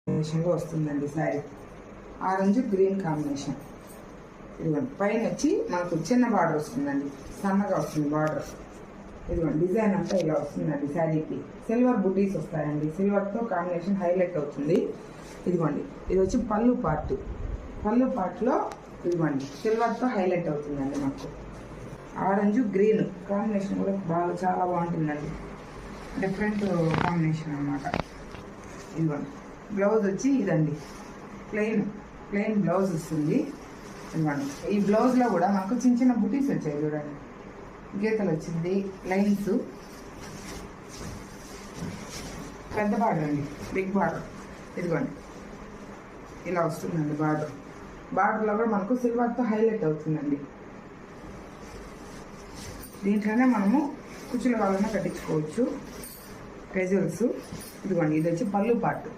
కాంబినేషన్లో వస్తుందండి sari. Orange green combination. ఇదిగోండి పైన వచ్చి మనకు చిన్న బార్డర్ వస్తుందండి, సన్నగా వస్తుంది బార్డర్. ఇదిగోండి డిజైన్ అంతా ఇలా వస్తుందండి. శారీకి సిల్వర్ బుటీస్ వస్తాయండి, సిల్వర్తో కాంబినేషన్ హైలైట్ అవుతుంది. ఇదిగోండి ఇది వచ్చి పళ్ళు పార్ట్. పళ్ళు పార్ట్లో ఇదిగోండి సిల్వర్తో హైలైట్ అవుతుందండి. మాకు ఆరెంజ్ గ్రీన్ కాంబినేషన్ కూడా చాలా బాగుంటుందండి, డిఫరెంట్ కాంబినేషన్ అన్నమాట. ఇదిగోండి బ్లౌజ్ వచ్చి ఇదండి, ప్లెయిన్ బ్లౌజ్ వస్తుంది. ఇదిగోండి ఈ బ్లౌజ్లో కూడా మనకు చిన్న చిన్న బుటీస్ వచ్చాయి చూడండి, గీతలు వచ్చింది, లైన్స్. పెద్ద బార్డర్ అండి, బిగ్ బార్డర్. ఇదిగోండి ఇలా వస్తుందండి బార్డర్లో కూడా మనకు సిల్వర్తో హైలైట్ అవుతుందండి. దీంట్లోనే మనము కుచ్చుల వాళ్ళని కట్టించుకోవచ్చు, గజల్స్. ఇదిగోండి ఇది వచ్చి పళ్ళు పార్ట్.